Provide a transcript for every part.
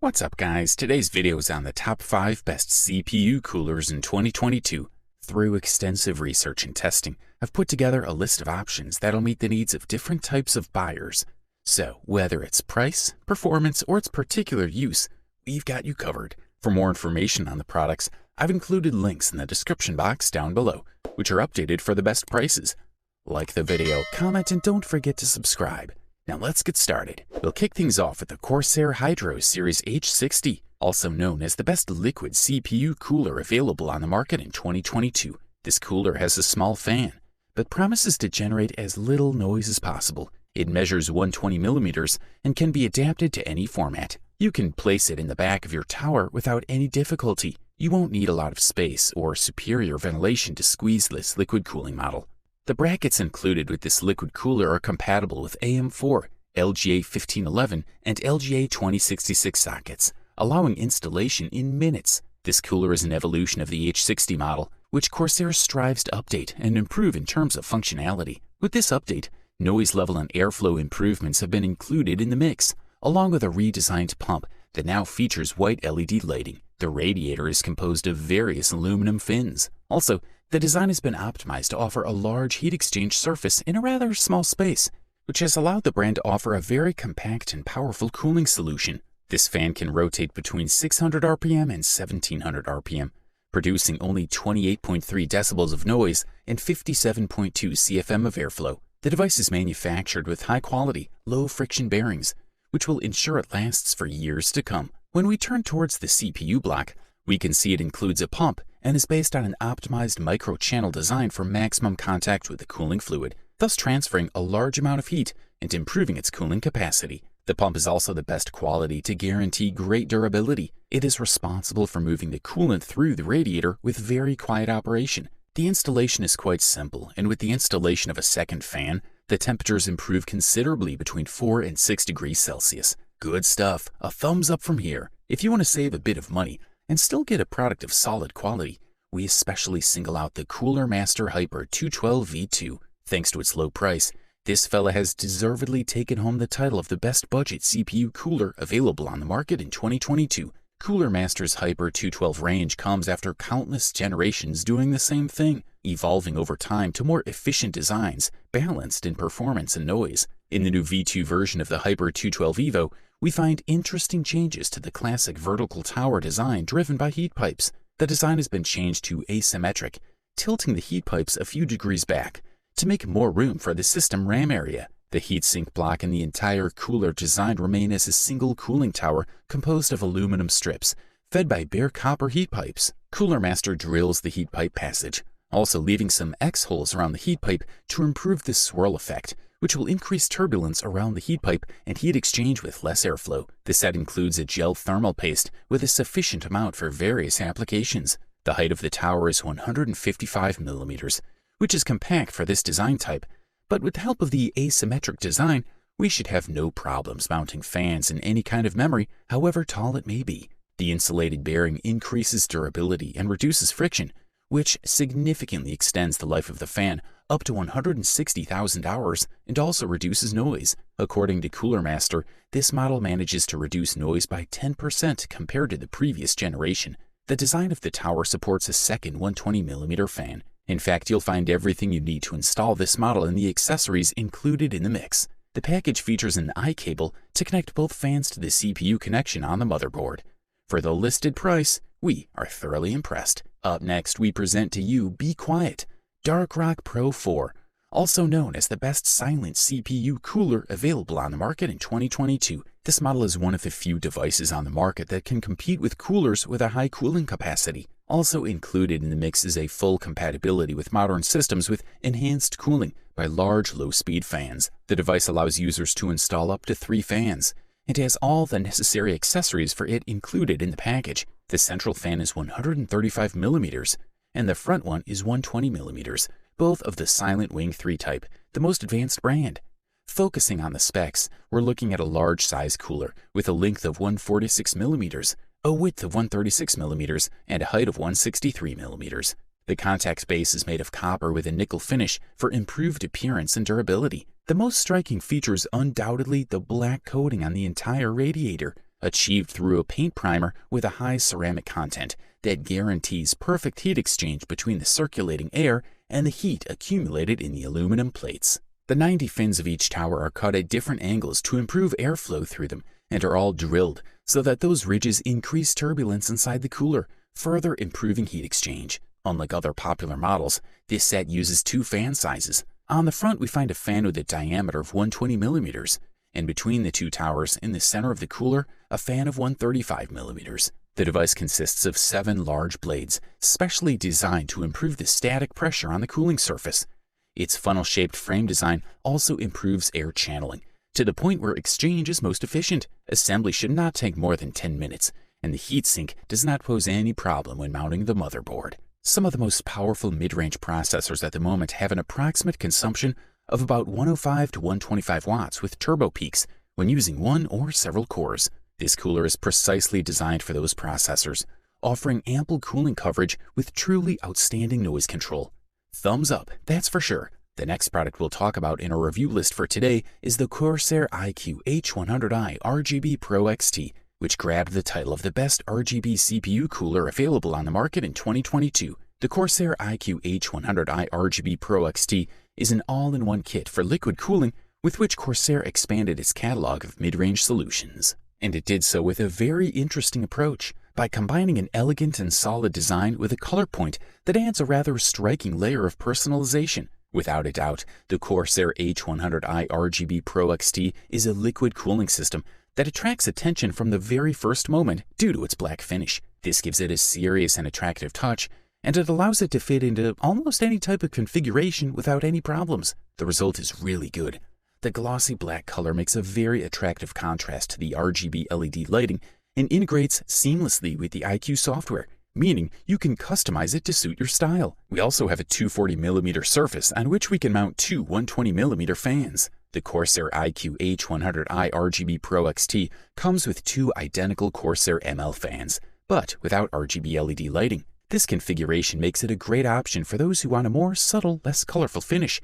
What's up guys, today's video is on the top 5 best CPU coolers in 2022. Through extensive research and testing, I've put together a list of options that'll meet the needs of different types of buyers. So whether it's price, performance, or its particular use, we've got you covered. For more information on the products, I've included links in the description box down below, which are updated for the best prices. Like the video, comment, and don't forget to subscribe. Now let's get started. We'll kick things off with the Corsair Hydro Series H60, also known as the best liquid CPU cooler available on the market in 2022. This cooler has a small fan, but promises to generate as little noise as possible. It measures 120 millimeters and can be adapted to any format. You can place it in the back of your tower without any difficulty. You won't need a lot of space or superior ventilation to squeeze this liquid cooling model. The brackets included with this liquid cooler are compatible with AM4, LGA 1511, and LGA 2066 sockets, allowing installation in minutes. This cooler is an evolution of the H60 model, which Corsair strives to update and improve in terms of functionality. With this update, noise level and airflow improvements have been included in the mix, along with a redesigned pump that now features white LED lighting. The radiator is composed of various aluminum fins. Also, the design has been optimized to offer a large heat exchange surface in a rather small space, which has allowed the brand to offer a very compact and powerful cooling solution. This fan can rotate between 600 RPM and 1700 RPM, producing only 28.3 decibels of noise and 57.2 CFM of airflow. The device is manufactured with high-quality, low-friction bearings, which will ensure it lasts for years to come. When we turn towards the CPU block, we can see it includes a pump and is based on an optimized micro-channel design for maximum contact with the cooling fluid, thus transferring a large amount of heat and improving its cooling capacity. The pump is also the best quality to guarantee great durability. It is responsible for moving the coolant through the radiator with very quiet operation. The installation is quite simple, and with the installation of a second fan, the temperatures improve considerably between 4 and 6 degrees Celsius. Good stuff. A thumbs up from here. If you want to save a bit of money and still get a product of solid quality, we especially single out the Cooler Master Hyper 212 V2. Thanks to its low price, this fella has deservedly taken home the title of the best budget CPU cooler available on the market in 2022. Cooler Master's Hyper 212 range comes after countless generations doing the same thing, evolving over time to more efficient designs, balanced in performance and noise. In the new V2 version of the Hyper 212 Evo, we find interesting changes to the classic vertical tower design driven by heat pipes. The design has been changed to asymmetric, tilting the heat pipes a few degrees back to make more room for the system RAM area. The heatsink block and the entire cooler design remain as a single cooling tower composed of aluminum strips, fed by bare copper heat pipes. Cooler Master drills the heat pipe passage, also leaving some X-holes around the heat pipe to improve the swirl effect, which will increase turbulence around the heat pipe and heat exchange with less airflow. The set includes a gel thermal paste with a sufficient amount for various applications. The height of the tower is 155 millimeters, which is compact for this design type, but with the help of the asymmetric design, we should have no problems mounting fans in any kind of memory, however tall it may be. The insulated bearing increases durability and reduces friction, which significantly extends the life of the fan up to 160,000 hours and also reduces noise. According to Cooler Master, this model manages to reduce noise by 10% compared to the previous generation. The design of the tower supports a second 120mm fan. In fact, you'll find everything you need to install this model and the accessories included in the mix. The package features an iCable to connect both fans to the CPU connection on the motherboard. For the listed price, we are thoroughly impressed. Up next, we present to you Be Quiet Dark Rock Pro 4, also known as the best silent CPU cooler available on the market in 2022. This model is one of the few devices on the market that can compete with coolers with a high cooling capacity. Also included in the mix is a full compatibility with modern systems with enhanced cooling by large low-speed fans. The device allows users to install up to 3 fans. It has all the necessary accessories for it included in the package. The central fan is 135 millimeters, and the front one is 120 millimeters, both of the Silent Wing 3 type, the most advanced brand. Focusing on the specs, we're looking at a large size cooler with a length of 146 millimeters, a width of 136 millimeters, and a height of 163 millimeters. The contact base is made of copper with a nickel finish for improved appearance and durability. The most striking feature is undoubtedly the black coating on the entire radiator. achieved through a paint primer with a high ceramic content that guarantees perfect heat exchange between the circulating air and the heat accumulated in the aluminum plates. The 90 fins of each tower are cut at different angles to improve airflow through them and are all drilled so that those ridges increase turbulence inside the cooler, further improving heat exchange. Unlike other popular models, this set uses 2 fan sizes. On the front, we find a fan with a diameter of 120 millimeters, and between the 2 towers in the center of the cooler, a fan of 135 millimeters. The device consists of 7 large blades, specially designed to improve the static pressure on the cooling surface. Its funnel-shaped frame design also improves air channeling, to the point where exchange is most efficient. Assembly should not take more than 10 minutes, and the heatsink does not pose any problem when mounting the motherboard. Some of the most powerful mid-range processors at the moment have an approximate consumption of about 105 to 125 watts with turbo peaks when using one or several cores. This cooler is precisely designed for those processors, offering ample cooling coverage with truly outstanding noise control. Thumbs up, that's for sure. The next product we'll talk about in our review list for today is the Corsair iCue H100i RGB Pro XT, which grabbed the title of the best RGB CPU cooler available on the market in 2022. The Corsair iCue H100i RGB Pro XT is an all-in-one kit for liquid cooling with which Corsair expanded its catalog of mid-range solutions. And it did so with a very interesting approach, by combining an elegant and solid design with a color point that adds a rather striking layer of personalization. Without a doubt, the Corsair H100i RGB Pro XT is a liquid cooling system that attracts attention from the very first moment due to its black finish. This gives it a serious and attractive touch, and it allows it to fit into almost any type of configuration without any problems. The result is really good. The glossy black color makes a very attractive contrast to the RGB LED lighting and integrates seamlessly with the iCue software, meaning you can customize it to suit your style. We also have a 240mm surface on which we can mount 2 120mm fans. The Corsair iCue H100i RGB Pro XT comes with 2 identical Corsair ML fans, but without RGB LED lighting. This configuration makes it a great option for those who want a more subtle, less colorful finish.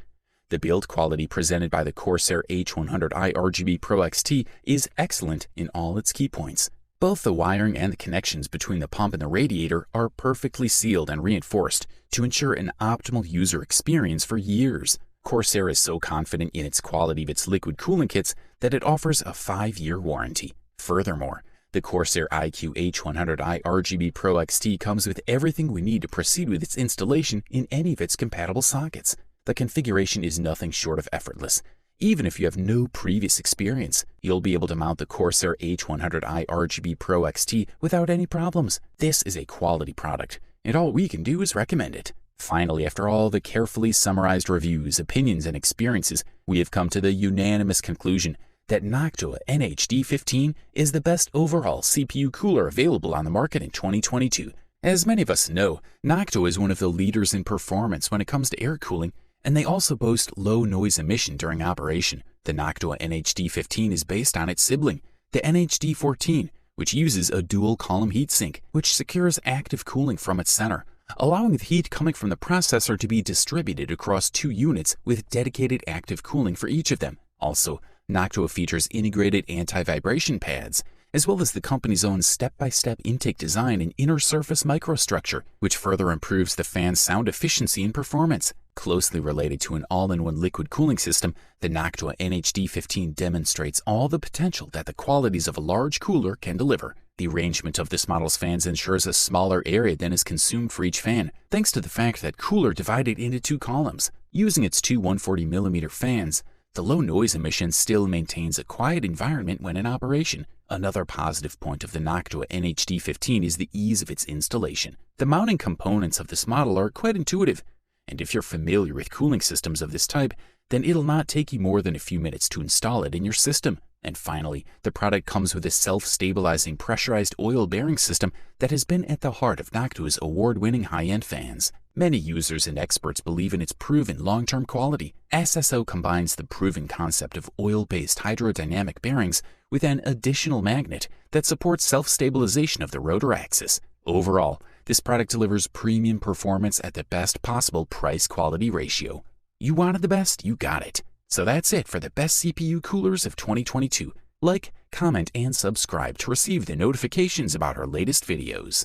The build quality presented by the Corsair H100i RGB Pro XT is excellent in all its key points. Both the wiring and the connections between the pump and the radiator are perfectly sealed and reinforced to ensure an optimal user experience for years. Corsair is so confident in its quality of its liquid cooling kits that it offers a 5-year warranty. Furthermore, the Corsair iCue H100i RGB Pro XT comes with everything we need to proceed with its installation in any of its compatible sockets. The configuration is nothing short of effortless. Even if you have no previous experience, you'll be able to mount the Corsair H100i RGB Pro XT without any problems. This is a quality product, and all we can do is recommend it. Finally, after all the carefully summarized reviews, opinions, and experiences, we have come to the unanimous conclusion that Noctua NH-D15 is the best overall CPU cooler available on the market in 2022. As many of us know, Noctua is one of the leaders in performance when it comes to air cooling, and they also boast low noise emission during operation. The Noctua NH-D15 is based on its sibling, the NH-D14, which uses a dual-column heatsink, which secures active cooling from its center, allowing the heat coming from the processor to be distributed across 2 units with dedicated active cooling for each of them. Also, Noctua features integrated anti-vibration pads, as well as the company's own step-by-step intake design and inner surface microstructure, which further improves the fan's sound efficiency and performance. Closely related to an all-in-one liquid cooling system, the Noctua NH-D15 demonstrates all the potential that the qualities of a large cooler can deliver. The arrangement of this model's fans ensures a smaller area than is consumed for each fan, thanks to the fact that cooler divided into 2 columns. Using its 2 140mm fans, the low noise emission still maintains a quiet environment when in operation. Another positive point of the Noctua NH-D15 is the ease of its installation. The mounting components of this model are quite intuitive, and if you're familiar with cooling systems of this type, then it'll not take you more than a few minutes to install it in your system. And finally, the product comes with a self-stabilizing pressurized oil bearing system that has been at the heart of Noctua's award-winning high-end fans. Many users and experts believe in its proven long-term quality. SSO combines the proven concept of oil-based hydrodynamic bearings with an additional magnet that supports self-stabilization of the rotor axis. Overall, this product delivers premium performance at the best possible price-quality ratio. You wanted the best, you got it. So that's it for the best CPU coolers of 2022. Like, comment, and subscribe to receive the notifications about our latest videos.